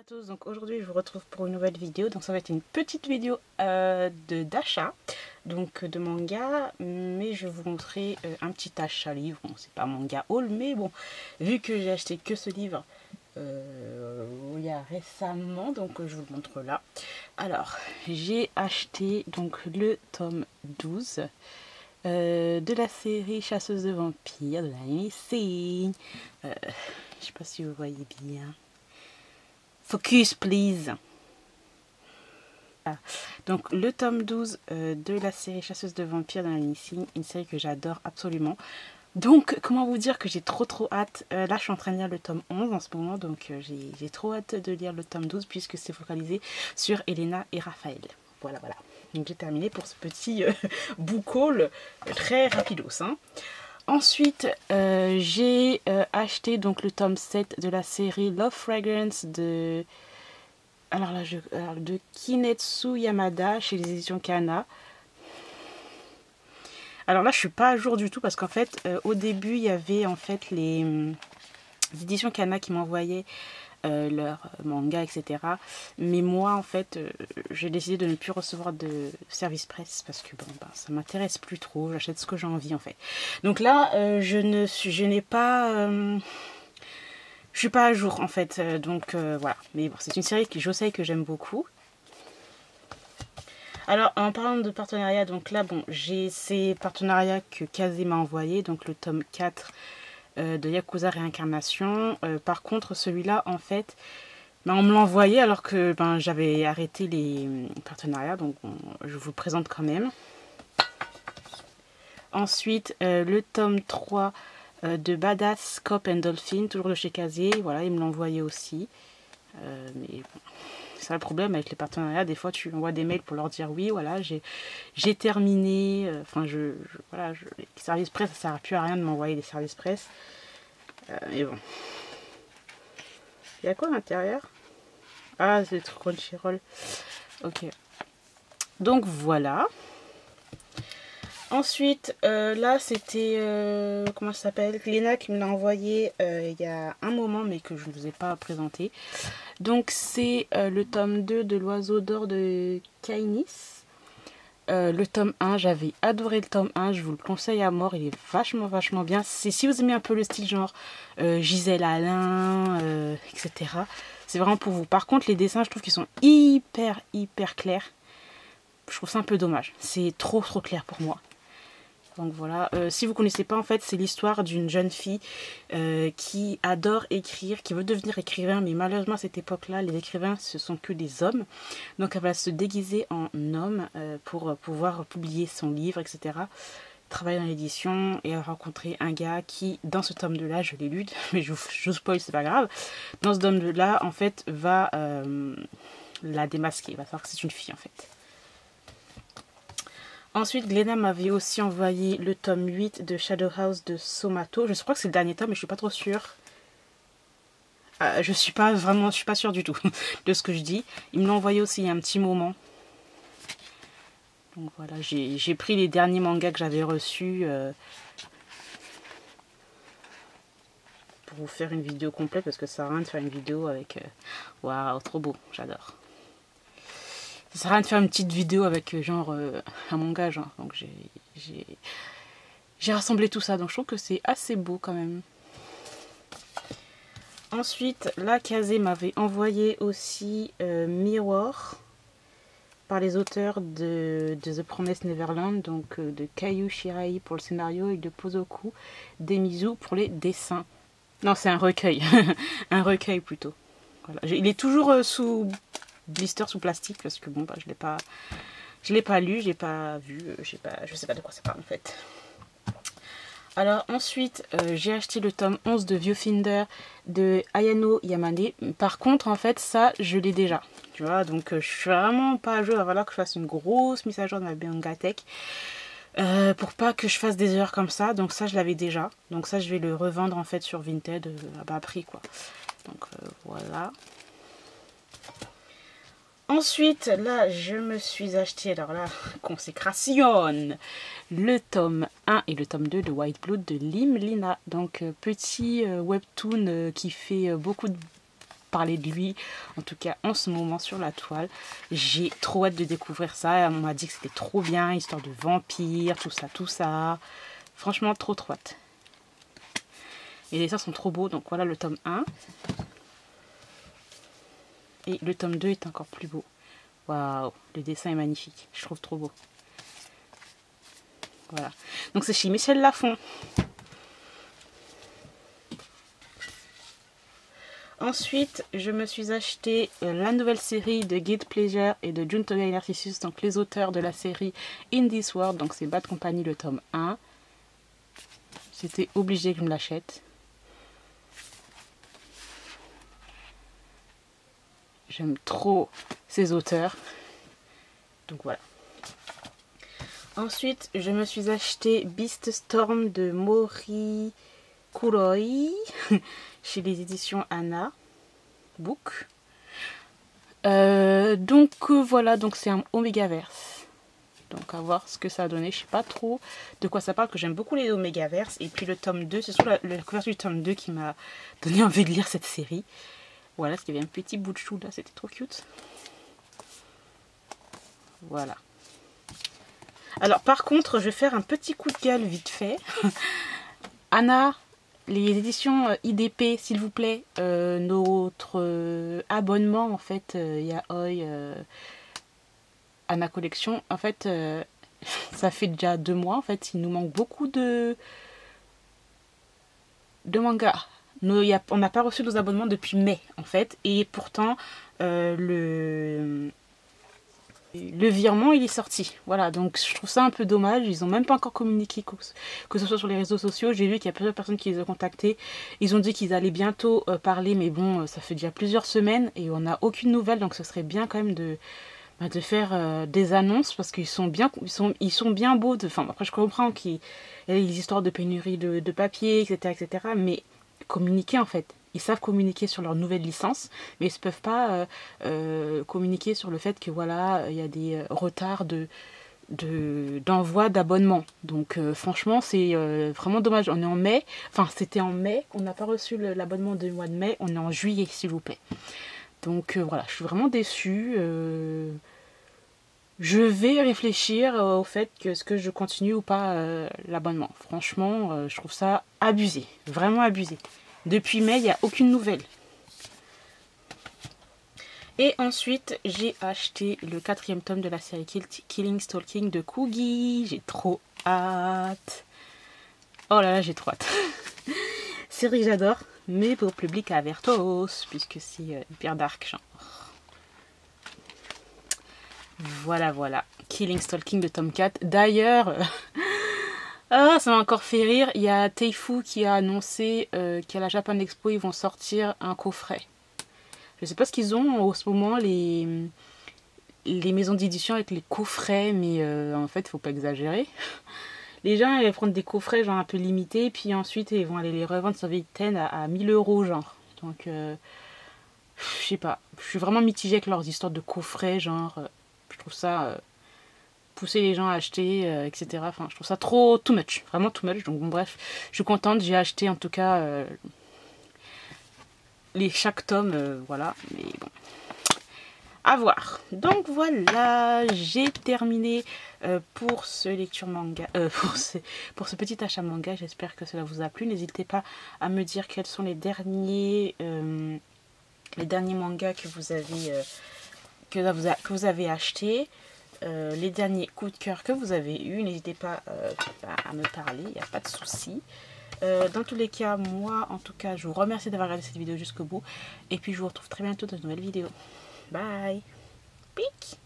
à tous, donc aujourd'hui je vous retrouve pour une nouvelle vidéo. Donc ça va être une petite vidéo d'achat, donc de manga, mais je vais vous montrer un petit achat livre. Bon, c'est pas manga haul, mais bon, vu que j'ai acheté que ce livre il y a récemment, donc je vous le montre là. Alors j'ai acheté donc le tome 12 de la série Chasseuse de vampires de la Nissin. Je sais pas si vous voyez bien. Focus, please. Ah. Donc le tome 12 de la série Chasseuse de vampires dans la Nissin, une série que j'adore absolument. Donc comment vous dire que j'ai trop hâte. Là je suis en train de lire le tome 11 en ce moment, donc j'ai trop hâte de lire le tome 12 puisque c'est focalisé sur Elena et Raphaël. Voilà. Donc j'ai terminé pour ce petit book haul très rapidos. Hein. Ensuite, j'ai acheté donc le tome 7 de la série Love Fragrance de Kinetsu Yamada chez les éditions Kana. Alors là, je suis pas à jour du tout parce qu'en fait, au début, il y avait en fait les éditions Kana qui m'envoyaient leur manga, etc. Mais moi, en fait, j'ai décidé de ne plus recevoir de service presse parce que bon, ça m'intéresse plus trop. J'achète ce que j'ai envie, en fait. Donc là, je suis pas à jour, en fait. Donc voilà. Mais bon, c'est une série que je sais que j'aime beaucoup. Alors, en parlant de partenariat, donc là, bon, j'ai ces partenariats que Kazé m'a envoyé, donc le tome 4 de Yakuza Réincarnation. Par contre, celui-là, en fait, on me l'a envoyé alors que j'avais arrêté les partenariats, donc je vous le présente quand même. Ensuite, le tome 3 de Badass Cop and Dolphin, toujours de chez Kazé. Voilà, il me l'a envoyé aussi. Mais bon, c'est le problème avec les partenariats. Des fois, tu envoies des mails pour leur dire oui, voilà, j'ai terminé. Enfin, voilà, les services presse, ça sert plus à rien de m'envoyer des services presse. Mais bon. Il y a quoi à l'intérieur? Ah, c'est le truc Crunchyroll. Ok. Donc voilà. Ensuite, là c'était, comment ça s'appelle? Léna qui me l'a envoyé il y a un moment, mais que je ne vous ai pas présenté. Donc c'est le tome 2 de l'Oiseau d'or de Kainis. Le tome 1, j'avais adoré le tome 1, je vous le conseille à mort, il est vachement bien. Si vous aimez un peu le style genre Gisèle Alain, etc. C'est vraiment pour vous. Par contre, les dessins, je trouve qu'ils sont hyper clairs. Je trouve ça un peu dommage. C'est trop clair pour moi. Donc voilà. Si vous ne connaissez pas, en fait, c'est l'histoire d'une jeune fille qui adore écrire, qui veut devenir écrivain. Mais malheureusement, à cette époque-là, les écrivains, ce sont que des hommes. Donc elle va se déguiser en homme pour pouvoir publier son livre, etc. Travailler dans l'édition et rencontrer un gars qui, dans ce tome 2-là, je l'ai lu, mais je vous spoil, c'est pas grave. Dans ce tome 2-là, en fait, va la démasquer. Il va savoir que c'est une fille, en fait. Ensuite, Gléna m'avait aussi envoyé le tome 8 de Shadow House de Somato. Je crois que c'est le dernier tome, mais je suis pas trop sûre. Je suis pas sûre du tout de ce que je dis. Il me l'a envoyé aussi il y a un petit moment. Donc voilà, j'ai pris les derniers mangas que j'avais reçus pour vous faire une vidéo complète parce que ça sert à rien de faire une vidéo avec... Waouh, trop beau, j'adore. Ça sert à rien de faire une petite vidéo avec genre un manga, genre. Donc j'ai rassemblé tout ça, donc je trouve que c'est assez beau quand même. Ensuite, là, Kazé m'avait envoyé aussi Mirror par les auteurs de The Promised Neverland, donc de Kayu Shirai pour le scénario et de Pozoku Demizu pour les dessins. Non, c'est un recueil, un recueil plutôt. Voilà. Il est toujours sous blister, sous plastique, parce que bon, je l'ai pas lu, j'ai pas vu, je sais pas de quoi ça parle en fait. Alors ensuite, j'ai acheté le tome 11 de Viewfinder de Ayano Yamane. Par contre, en fait, ça, je l'ai déjà. Tu vois, donc je suis vraiment pas à jour. Il va falloir que je fasse une grosse mise à jour de ma Bangatech. Pour pas que je fasse des erreurs comme ça. Donc ça, je l'avais déjà. Donc ça, je vais le revendre en fait sur Vinted à bas prix, quoi. Donc voilà. Ensuite, là, je me suis acheté, alors là, consécration, le tome 1 et le tome 2 de White Blood de Lim Lina. Donc, petit webtoon qui fait beaucoup de parler de lui, en tout cas en ce moment sur la toile. J'ai trop hâte de découvrir ça. On m'a dit que c'était trop bien, histoire de vampire, tout ça, tout ça. Franchement, trop hâte. Et les dessins sont trop beaux, donc voilà le tome 1. Et le tome 2 est encore plus beau. Waouh, le dessin est magnifique, je trouve trop beau. Voilà, donc c'est chez Michel Lafon. Ensuite, je me suis acheté la nouvelle série de Guilty Pleasure et de Juntoya et Narcissus, donc les auteurs de la série In This World, donc c'est Bad Company le tome 1. J'étais obligée que je me l'achète. J'aime trop ces auteurs. Donc voilà. Ensuite, je me suis acheté Beast Storm de Mori Kuroi chez les éditions Anna Book. Voilà, donc c'est un Omegaverse. Donc à voir ce que ça a donné. Je sais pas trop de quoi ça parle, que j'aime beaucoup les Omegaverse. Et puis le tome 2, c'est surtout la couverture du tome 2 qui m'a donné envie de lire cette série. Voilà, parce qu'il y avait un petit bout de chou là, c'était trop cute. Voilà. Alors par contre, je vais faire un petit coup de gueule vite fait. Anna, les éditions IDP, s'il vous plaît, notre abonnement en fait, Yaoi Anna Collection, en fait, ça fait déjà 2 mois en fait, il nous manque beaucoup de mangas. On n'a pas reçu nos abonnements depuis mai en fait, et pourtant le virement il est sorti. Voilà, donc je trouve ça un peu dommage. Ils ont même pas encore communiqué, que ce soit sur les réseaux sociaux. J'ai vu qu'il y a plusieurs personnes qui les ont contactés. Ils ont dit qu'ils allaient bientôt parler, mais bon, ça fait déjà plusieurs semaines et on n'a aucune nouvelle, donc ce serait bien quand même de faire des annonces, parce qu'ils sont bien, ils sont bien beaux. Enfin, après je comprends qu'il y a des histoires de pénurie de papier, etc., mais communiquer en fait. Ils savent communiquer sur leur nouvelle licence, mais ils ne peuvent pas communiquer sur le fait que voilà, il y a des retards d'envoi d'abonnement. Donc franchement, c'est vraiment dommage. On est en mai, enfin c'était en mai, on n'a pas reçu l'abonnement du mois de mai, on est en juillet s'il vous plaît. Donc voilà, je suis vraiment déçue. Je vais réfléchir au fait que est-ce que je continue ou pas l'abonnement. Franchement, je trouve ça abusé, vraiment abusé. Depuis mai, il n'y a aucune nouvelle. Et ensuite, j'ai acheté le 4e tome de la série Killing Stalking de Kugi. J'ai trop hâte. Oh là là, j'ai trop hâte. Série que j'adore, mais pour public avertos, puisque c'est hyper dark, genre. Voilà, voilà. Killing Stalking de tome 4. D'ailleurs... Ah, ça m'a encore fait rire. Il y a Teifu qui a annoncé qu'à la Japan Expo, ils vont sortir un coffret. Je sais pas ce qu'ils ont en ce moment, les maisons d'édition avec les coffrets, mais en fait, il faut pas exagérer. Les gens, ils vont prendre des coffrets genre un peu limités, puis ensuite, ils vont aller les revendre sur Vinted à 1000 € genre. Donc, je sais pas. Je suis vraiment mitigée avec leurs histoires de coffrets, genre. Je trouve ça... pousser les gens à acheter, etc. Enfin, je trouve ça too much, vraiment too much. Donc bon, bref, je suis contente, j'ai acheté en tout cas chaque tome, voilà, mais bon, à voir. Donc voilà, j'ai terminé pour ce lecture manga, pour ce petit achat manga. J'espère que cela vous a plu. N'hésitez pas à me dire quels sont les derniers mangas que vous avez achetés. Les derniers coups de cœur que vous avez eus, n'hésitez pas à me parler, il n'y a pas de souci. Dans tous les cas, moi en tout cas, je vous remercie d'avoir regardé cette vidéo jusqu'au bout. Et puis je vous retrouve très bientôt dans une nouvelle vidéo. Bye. Pique.